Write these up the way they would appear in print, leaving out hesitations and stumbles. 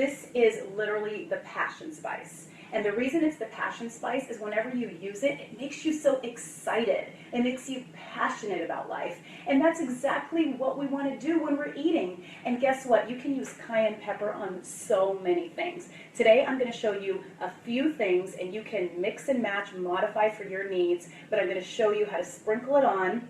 This is literally the passion spice. And the reason it's the passion spice is whenever you use it, it makes you so excited. It makes you passionate about life. And that's exactly what we want to do when we're eating. And guess what? You can use cayenne pepper on so many things. Today I'm going to show you a few things, and you can mix and match, modify for your needs, but I'm going to show you how to sprinkle it on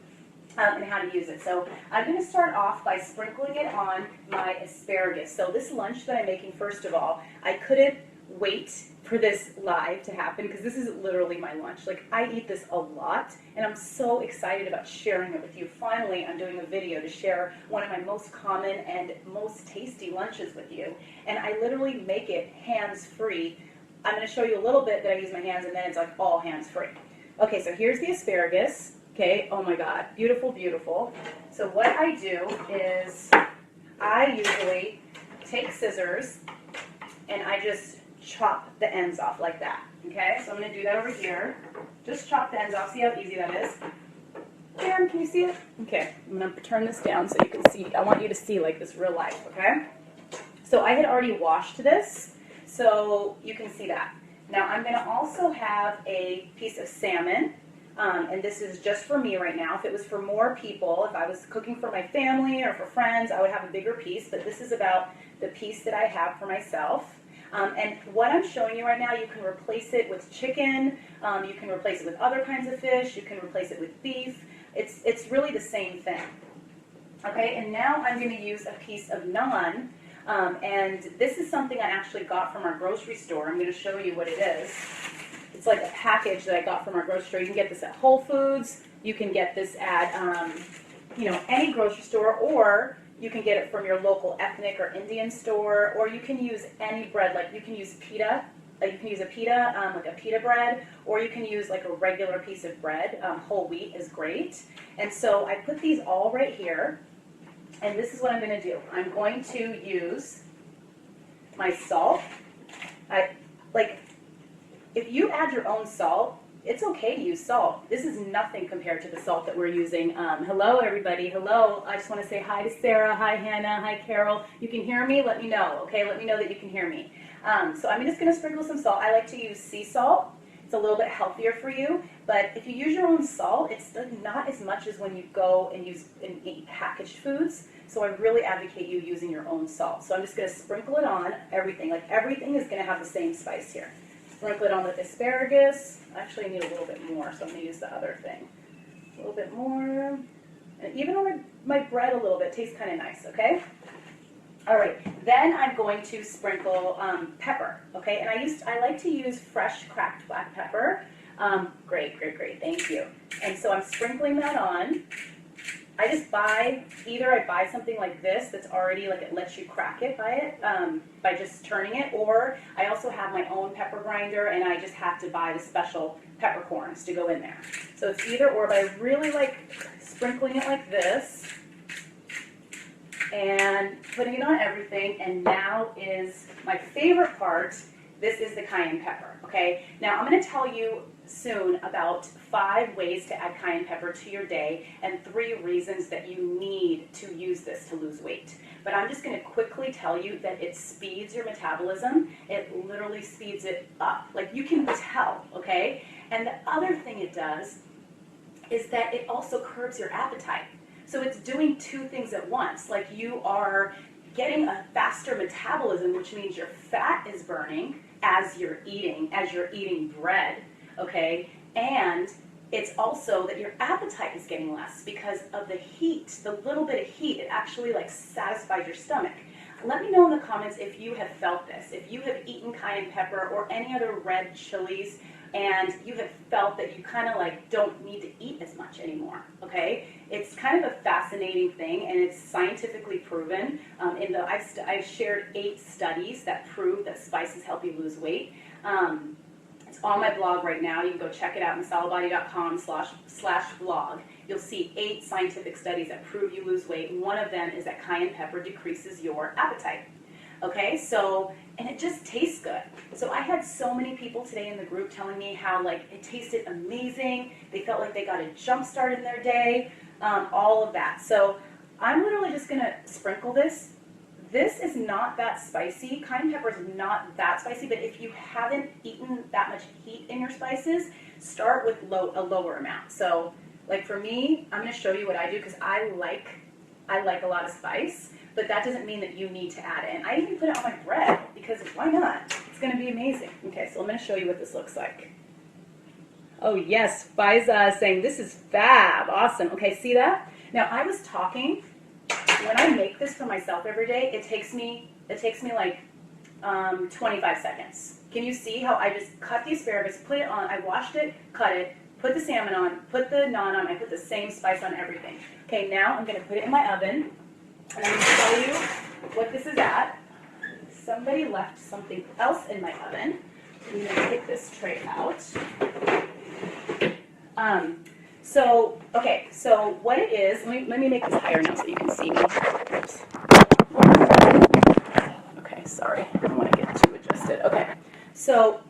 and how to use it. So I'm going to start off by sprinkling it on my asparagus. So this lunch that I'm making, first of all, I couldn't wait for this live to happen because this is literally my lunch. Like, I eat this a lot, and I'm so excited about sharing it with you. Finally, I'm doing a video to share one of my most common and most tasty lunches with you, and I literally make it hands-free. I'm going to show you a little bit that I use my hands, and then it's like all hands-free. Okay, so here's the asparagus. Okay, oh my God, beautiful, beautiful. So what I do is I usually take scissors and I just chop the ends off like that. Okay, so I'm going to do that over here. Just chop the ends off. See how easy that is? Karen, can you see it? Okay, I'm going to turn this down so you can see. I want you to see like this real life, okay? So I had already washed this, so you can see that. Now I'm going to also have a piece of salmon. And this is just for me right now. If it was for more people, if I was cooking for my family or for friends, I would have a bigger piece, but this is about the piece that I have for myself. And what I'm showing you right now, you can replace it with chicken, you can replace it with other kinds of fish, you can replace it with beef. It's really the same thing. Okay, and now I'm going to use a piece of naan, and this is something I actually got from our grocery store. I'm going to show you what it is. It's like a package that I got from our grocery store. You can get this at Whole Foods. You can get this at, any grocery store, or you can get it from your local ethnic or Indian store, or you can use any bread. Like you can use pita. You can use a pita, like a pita bread, or you can use like a regular piece of bread. Whole wheat is great. And so I put these all right here, and this is what I'm going to do. I'm going to use my salt. If you add your own salt, it's okay to use salt. This is nothing compared to the salt that we're using. Hello, everybody. Hello. I just want to say hi to Sarah. Hi, Hannah. Hi, Carol. You can hear me? Let me know, okay? Let me know that you can hear me. So I'm just going to sprinkle some salt. I like to use sea salt. It's a little bit healthier for you. But if you use your own salt, it's not as much as when you go and eat packaged foods. So I really advocate you using your own salt. So I'm just going to sprinkle it on everything. Like everything is going to have the same spice here. Sprinkle it on with asparagus. Actually, I need a little bit more, so I'm going to use the other thing. A little bit more. And even on my bread a little bit. Tastes kind of nice, okay? All right. Then I'm going to sprinkle pepper, okay? And I like to use fresh cracked black pepper. Great. Thank you. And so I'm sprinkling that on. I just buy something like this that's already, like, it lets you crack it by just turning it, or I also have my own pepper grinder, and I just have to buy the special peppercorns to go in there. So it's either or, but I really like sprinkling it like this and putting it on everything. And now is my favorite part. This is the cayenne pepper, okay? Now I'm going to tell you soon about 5 ways to add cayenne pepper to your day and 3 reasons that you need to use this to lose weight. But I'm just going to quickly tell you that it speeds your metabolism. It literally speeds it up. Like, you can tell, okay? And the other thing it does is that it also curbs your appetite. So it's doing 2 things at once. Like, you are getting a faster metabolism, which means your fat is burning as you're eating bread, okay? And it's also that your appetite is getting less because of the heat, the little bit of heat. It actually like satisfies your stomach. Let me know in the comments if you have felt this, if you have eaten cayenne pepper or any other red chilies and you have felt that you kind of like don't need to eat as much anymore, okay? It's kind of a fascinating thing, and it's scientifically proven. I've shared 8 studies that prove that spices help you lose weight. It's on my blog right now. You can go check it out, masalabody.com/blog. You'll see 8 scientific studies that prove you lose weight. One of them is that cayenne pepper decreases your appetite. Okay, so, and it just tastes good. So I had so many people today in the group telling me how like it tasted amazing. They felt like they got a jump start in their day, all of that. So I'm literally just gonna sprinkle this this is not that spicy. Cayenne pepper is not that spicy, but if you haven't eaten that much heat in your spices, start with a lower amount. So, like for me, I'm going to show you what I do because I like a lot of spice, but that doesn't mean that you need to add it. And I even put it on my bread because why not? It's going to be amazing. Okay, so I'm going to show you what this looks like. Oh yes, Faiza is saying this is fab. Awesome. Okay, see that? Now I was talking. When I make this for myself every day, it takes me like 25 seconds. Can you see how I just cut the asparagus, put it on, I washed it, cut it, put the salmon on, put the naan on, I put the same spice on everything. Okay, now I'm going to put it in my oven, and I'm going to show you what this is at. Somebody left something else in my oven. I'm going to take this tray out. So what it is, let me make this higher now so you can see me. Oops. Okay, sorry, I don't want to get too adjusted. Okay, so,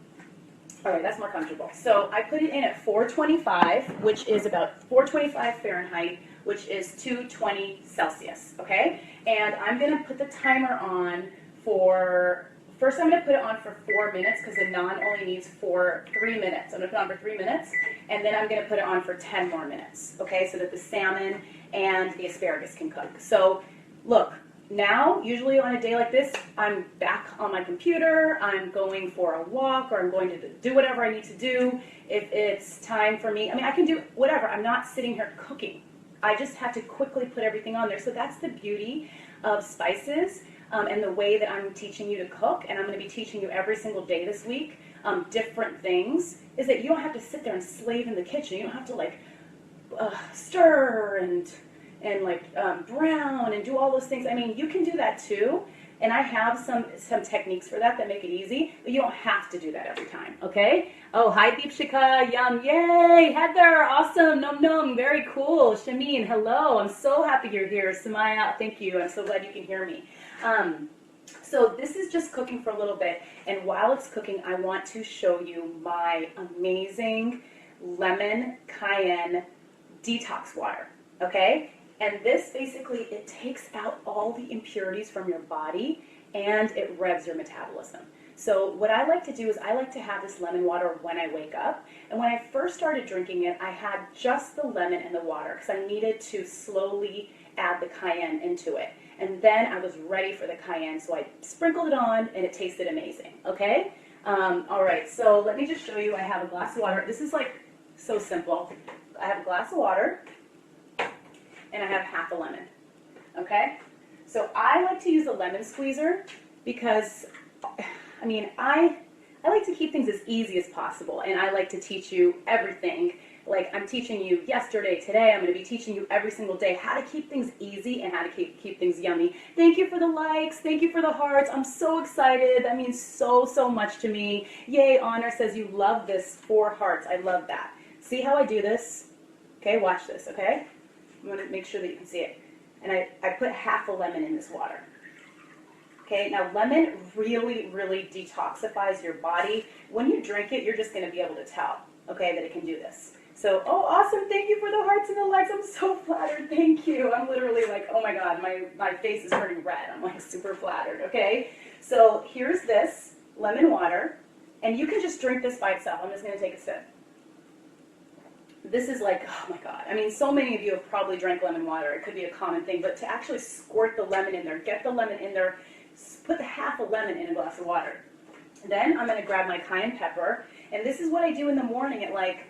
all right, that's more comfortable. So I put it in at 425, which is about 425 Fahrenheit, which is 220 Celsius, okay? And I'm going to put the timer on first I'm going to put it on for 4 minutes because the naan only needs 3 minutes. I'm going to put it on for 3 minutes, and then I'm going to put it on for 10 more minutes, okay, so that the salmon and the asparagus can cook. So look, now, usually on a day like this, I'm back on my computer, I'm going for a walk, or I'm going to do whatever I need to do. If it's time for me, I mean, I can do whatever. I'm not sitting here cooking. I just have to quickly put everything on there. So that's the beauty of spices. And the way that I'm teaching you to cook, and I'm going to be teaching you every single day this week, different things, is that you don't have to sit there and slave in the kitchen. You don't have to like stir and like brown and do all those things. I mean, you can do that too, and I have some techniques for that make it easy, but you don't have to do that every time, okay? Oh, hi Deepshika, yum, yay, Heather, awesome, num num, very cool. Shameen, hello, I'm so happy you're here. Samaya, thank you, I'm so glad you can hear me. So this is just cooking for a little bit, and while it's cooking, I want to show you my amazing lemon cayenne detox water, okay? And this basically, it takes out all the impurities from your body and it revs your metabolism. So what I like to do is I like to have this lemon water when I wake up. And when I first started drinking it, I had just the lemon and the water because I needed to slowly add the cayenne into it. And then I was ready for the cayenne, so I sprinkled it on and it tasted amazing, okay? All right, so let me just show you. I have a glass of water. This is like so simple. I have a glass of water, and I have half a lemon, okay? So I like to use a lemon squeezer because, I mean, I like to keep things as easy as possible, and I like to teach you everything. Like I'm teaching you yesterday, today, I'm going to be teaching you every single day how to keep things easy and how to keep things yummy. Thank you for the likes, thank you for the hearts, I'm so excited, that means so much to me. Yay, Honor says you love this, 4 hearts, I love that. See how I do this? Okay, watch this, okay? I'm going to make sure that you can see it. And I put half a lemon in this water. Okay, now lemon really detoxifies your body. When you drink it, you're just going to be able to tell, okay, that it can do this. So, oh, awesome, thank you for the hearts and the likes. I'm so flattered, thank you. I'm literally like, oh my God, my face is turning red. I'm like super flattered, okay? So here's this lemon water, and you can just drink this by itself. I'm just going to take a sip. This is like, oh my God. I mean, so many of you have probably drank lemon water. It could be a common thing, but to actually squirt the lemon in there, get the lemon in there, put the half a lemon in a glass of water. Then I'm going to grab my cayenne pepper, and this is what I do in the morning at like,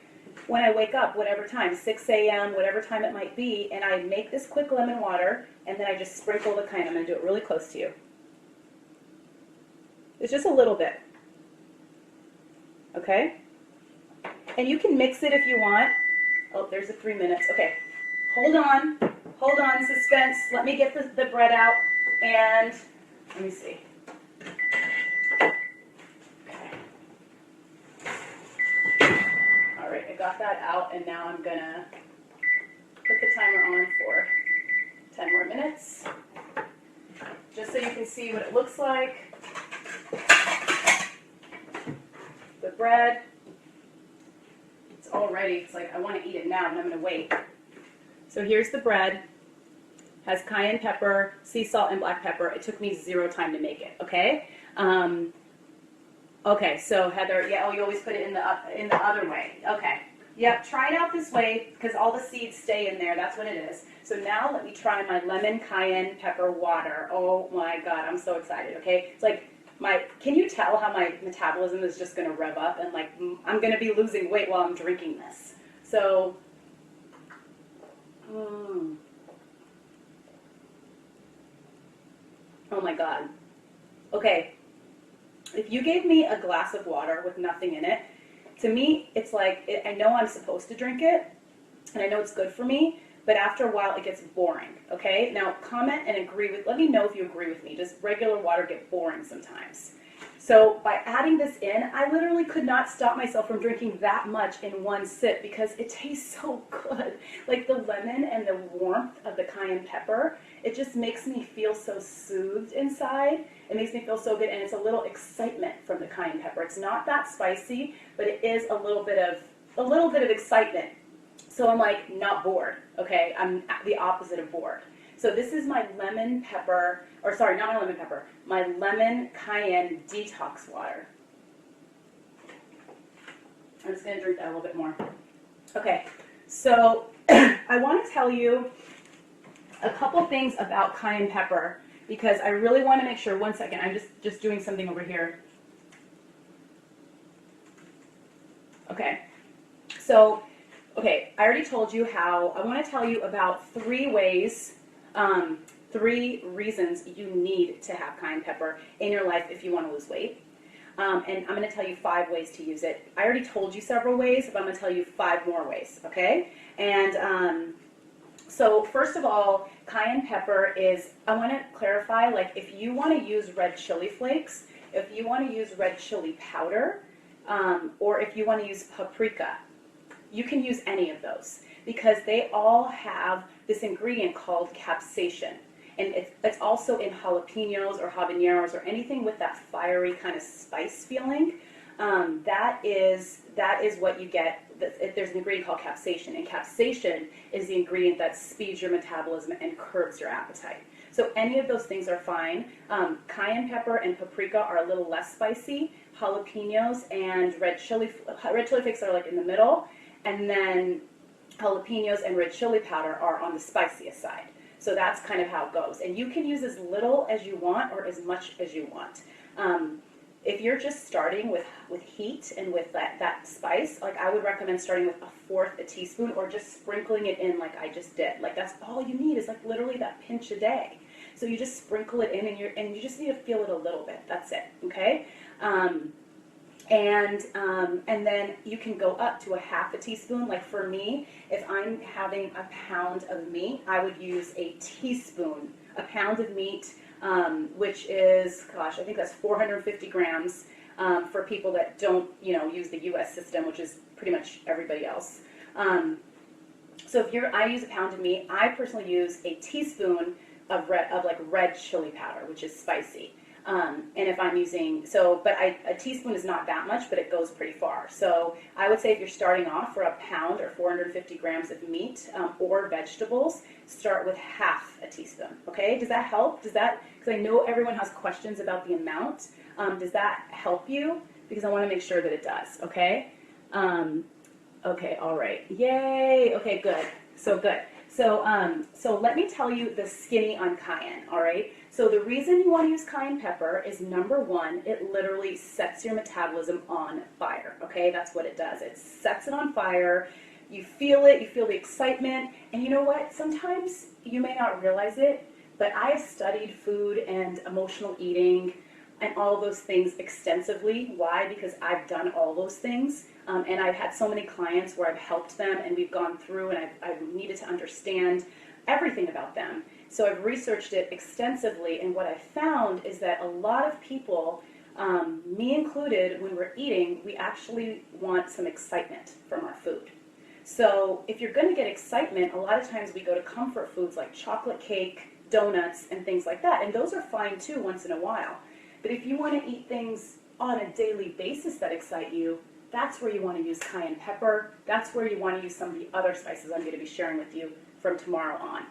when I wake up, whatever time, 6 a.m., whatever time it might be, and I make this quick lemon water, and then I just sprinkle the cayenne. I'm going to do it really close to you. It's just a little bit. Okay? And you can mix it if you want. Oh, there's the 3 minutes. Okay. Hold on, suspense. Let me get the bread out, and let me see. Okay. All right, I got that out, and now I'm gonna put the timer on for 10 more minutes, just so you can see what it looks like. The bread, it's all ready. It's like I want to eat it now, and I'm gonna wait. So here's the bread. has cayenne pepper, sea salt, and black pepper. It took me 0 time to make it, okay? Okay, so Heather, yeah, oh, you always put it in the other way. Okay, yep, try it out this way because all the seeds stay in there. That's what it is. So now let me try my lemon cayenne pepper water. Oh my God, I'm so excited, okay? It's like can you tell how my metabolism is just gonna rev up and like I'm gonna be losing weight while I'm drinking this. So, oh my God. Okay, if you gave me a glass of water with nothing in it, to me, it's like, I know I'm supposed to drink it, and I know it's good for me, but after a while, it gets boring, okay? Now, comment and let me know if you agree with me. Does regular water get boring sometimes? So by adding this in, I literally could not stop myself from drinking that much in one sip because it tastes so good. Like the lemon and the warmth of the cayenne pepper, it just makes me feel so soothed inside. It makes me feel so good, and it's a little excitement from the cayenne pepper. It's not that spicy, but it is a little bit of excitement. So I'm like not bored, okay? I'm the opposite of bored. So this is my lemon pepper, or sorry, not my lemon pepper, my lemon cayenne detox water. I'm just gonna drink that a little bit more. Okay, so I want to tell you a couple things about cayenne pepper because I really want to make sure, one second, I'm just doing something over here. Okay, so, okay, I already told you how, I want to tell you about 3 ways, 3 reasons you need to have cayenne pepper in your life if you want to lose weight. And I'm going to tell you 5 ways to use it. I already told you several ways, but I'm going to tell you 5 more ways, okay? And so first of all, cayenne pepper is, I want to clarify, like if you want to use red chili flakes, if you want to use red chili powder, or if you want to use paprika, you can use any of those because they all have this ingredient called capsaicin. And it's also in jalapenos or habaneros or anything with that fiery kind of spice feeling. That is what you get. There's an ingredient called capsaicin, and capsaicin is the ingredient that speeds your metabolism and curbs your appetite. So any of those things are fine. Cayenne pepper and paprika are a little less spicy. Jalapenos and red chili flakes are like in the middle, and then jalapenos and red chili powder are on the spiciest side. So that's kind of how it goes. And you can use as little as you want or as much as you want. If you're just starting with heat and with that spice, like I would recommend starting with 1/4 teaspoon or just sprinkling it in like I just did. Like that's all you need is like literally that pinch a day. So you just sprinkle it in and you just need to feel it a little bit. That's it, okay? And then you can go up to 1/2 teaspoon. Like for me, if I'm having a pound of meat, I would use a teaspoon, a pound of meat, which is, gosh, I think that's 450 grams for people that don't, use the U.S. system, which is pretty much everybody else. So I use a pound of meat. I personally use a teaspoon of red chili powder, which is spicy. And if I'm using, but a teaspoon is not that much, but it goes pretty far. So I would say if you're starting off for a pound or 450 grams of meat or vegetables, start with 1/2 teaspoon, okay? Does that help? Because I know everyone has questions about the amount. Does that help you? Because I want to make sure that it does, okay? Okay, all right. Yay! Okay, good. So good. So let me tell you the skinny on cayenne, all right? So the reason you want to use cayenne pepper is number 1, it literally sets your metabolism on fire, okay? That's what it does. It sets it on fire. You feel it, you feel the excitement, and you know what? Sometimes you may not realize it, but I have studied food and emotional eating and all of those things extensively. Why? Because I've done all those things. And I've had so many clients where I've helped them and we've gone through and I've needed to understand everything about them. So I've researched it extensively, and what I found is that a lot of people, me included, when we're eating, we actually want some excitement from our food. So if you're going to get excitement, a lot of times we go to comfort foods like chocolate cake, donuts, and things like that. And those are fine too once in a while. But if you want to eat things on a daily basis that excite you, that's where you want to use cayenne pepper. That's where you want to use some of the other spices I'm going to be sharing with you from tomorrow on.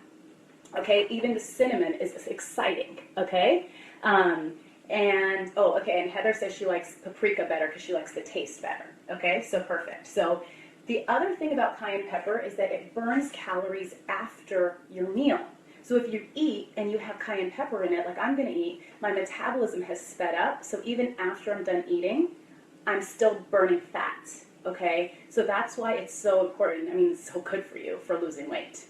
Okay, even the cinnamon is exciting. Okay, and oh, okay, and Heather says she likes paprika better because she likes the taste better. Okay, so perfect. So the other thing about cayenne pepper is that it burns calories after your meal. So if you eat and you have cayenne pepper in it, like I'm going to eat, my metabolism has sped up. So even after I'm done eating, I'm still burning fat. Okay, so that's why it's so important. I mean, it's so good for you for losing weight.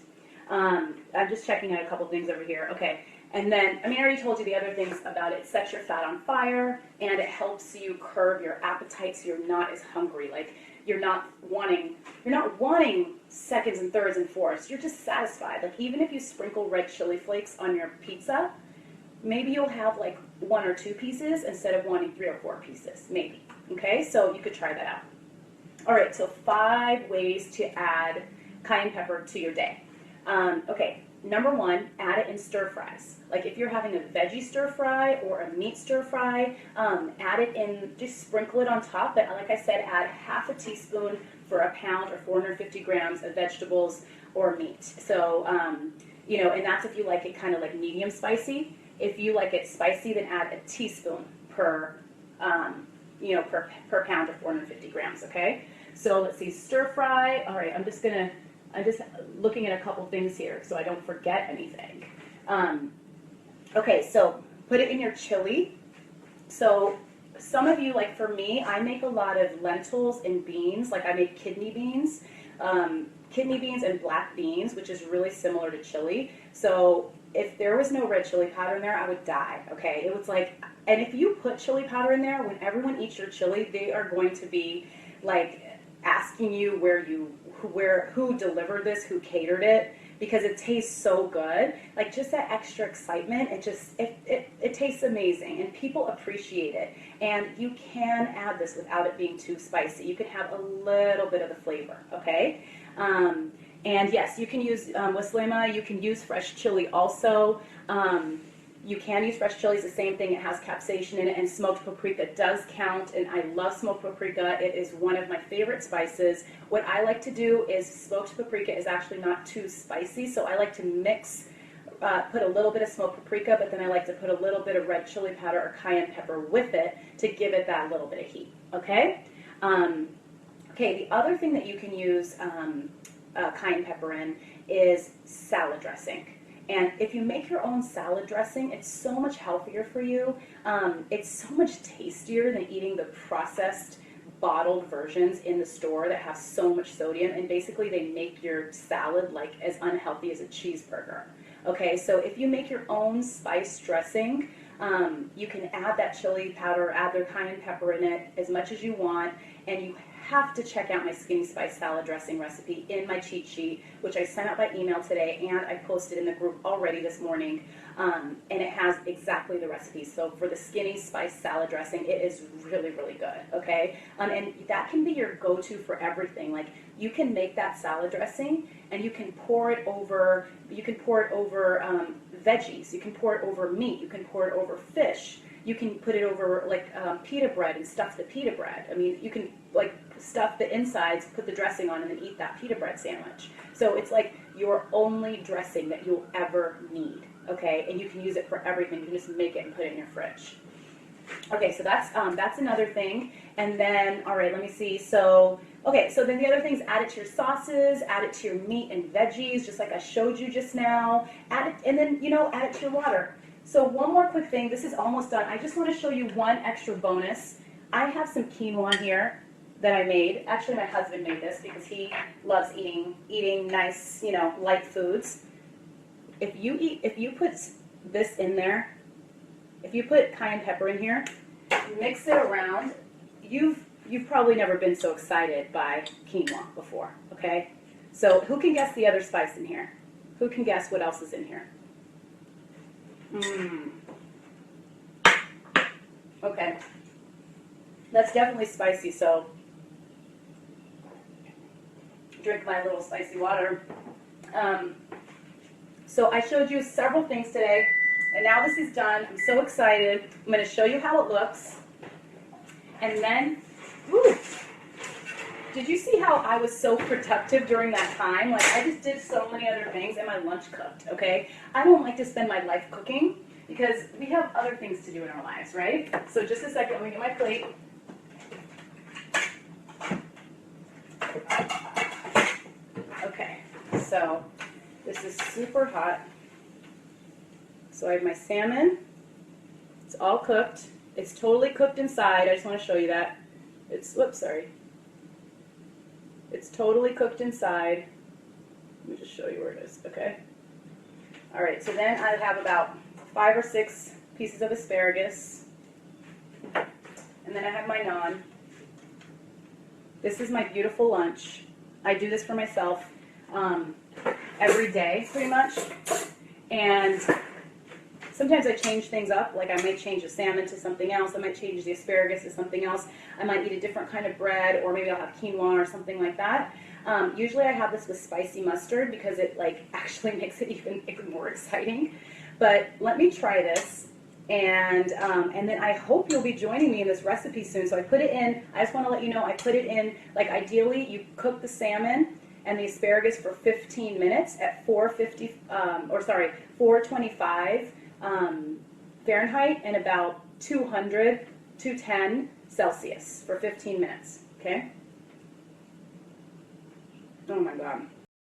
I'm just checking out a couple things over here. Okay, and then, I mean, I already told you the other things about it. It sets your fat on fire, and it helps you curb your appetite so you're not as hungry. Like, you're not wanting seconds and thirds and fourths. You're just satisfied. Like, even if you sprinkle red chili flakes on your pizza, maybe you'll have like 1 or 2 pieces instead of wanting 3 or 4 pieces, maybe. Okay, so you could try that out. All right, so 5 ways to add cayenne pepper to your day. Okay, number 1, add it in stir fries. Like if you're having a veggie stir fry or a meat stir fry, add it in, just sprinkle it on top. But like I said, add half a teaspoon for a pound or 450 grams of vegetables or meat. So, you know, and that's if you like it kind of like medium spicy. If you like it spicy, then add a teaspoon per, you know, per pound or 450 grams, okay? So let's see, stir fry. All right, I'm just looking at a couple things here so I don't forget anything. Okay, so put it in your chili. So some of you, like for me, I make a lot of lentils and beans. Like I make kidney beans and black beans, which is really similar to chili. So if there was no red chili powder in there, I would die, okay? It was like, and if you put chili powder in there, when everyone eats your chili, they are going to be like asking you who delivered this, who catered it, because it tastes so good. Like just that extra excitement, it tastes amazing, and people appreciate it. And you can add this without it being too spicy. You can have a little bit of the flavor, okay? And yes, you can use Waslema, you can use fresh chili also. You can use fresh chili, it's the same thing, it has capsaicin in it, and smoked paprika does count, and I love smoked paprika. It is one of my favorite spices. What I like to do is smoked paprika is actually not too spicy, so I like to mix, put a little bit of smoked paprika, but then I like to put a little bit of red chili powder or cayenne pepper with it to give it that little bit of heat, okay? Okay, the other thing that you can use cayenne pepper in is salad dressing. And if you make your own salad dressing, it's so much healthier for you. It's so much tastier than eating the processed, bottled versions in the store that have so much sodium. And basically, they make your salad like as unhealthy as a cheeseburger. Okay, so if you make your own spice dressing, you can add that chili powder, add their cayenne pepper in it as much as you want, and you have to check out my skinny spice salad dressing recipe in my cheat sheet, which I sent out by email today, and I posted in the group already this morning, and it has exactly the recipe. So for the skinny spice salad dressing, it is really, really good, okay? And that can be your go-to for everything. Like, you can make that salad dressing, and you can pour it over, veggies, you can pour it over meat, you can pour it over fish, you can put it over like pita bread and stuff the pita bread. I mean, you can like stuff the insides, put the dressing on, and then eat that pita bread sandwich. So it's like your only dressing that you'll ever need, okay? And you can use it for everything. You can just make it and put it in your fridge. Okay, so that's another thing. And then, all right, let me see. So, okay, so then the other things, add it to your sauces, add it to your meat and veggies, just like I showed you just now. Add it, and then, you know, add it to your water. So one more quick thing, this is almost done. I just want to show you one extra bonus. I have some quinoa here that I made. Actually, my husband made this because he loves eating nice, you know, light foods. If you put this in there, if you put cayenne pepper in here, mix it around, you've probably never been so excited by quinoa before, okay? So who can guess the other spice in here? Who can guess what else is in here? Okay. That's definitely spicy, so drink my little spicy water. So I showed you several things today, and now this is done. I'm so excited. I'm going to show you how it looks. And then, Did you see how I was so productive during that time? Like, I just did so many other things and my lunch cooked, okay? I don't like to spend my life cooking because we have other things to do in our lives, right? So just a second, let me get my plate. Okay, so this is super hot. So I have my salmon. It's all cooked. It's totally cooked inside. I just want to show you that. Whoops, sorry. It's totally cooked inside. Let me just show you where it is, okay? All right, so then I have about 5 or 6 pieces of asparagus. And then I have my naan. This is my beautiful lunch. I do this for myself every day, pretty much. And sometimes I change things up, like I might change the salmon to something else, I might change the asparagus to something else, I might eat a different kind of bread, or maybe I'll have quinoa or something like that. Usually I have this with spicy mustard because it actually makes it even more exciting. But let me try this, and then I hope you'll be joining me in this recipe soon. So I put it in, I just want to let you know, I put it in, ideally you cook the salmon and the asparagus for 15 minutes at 425 Fahrenheit and about 210 Celsius for 15 minutes, okay? Oh my God.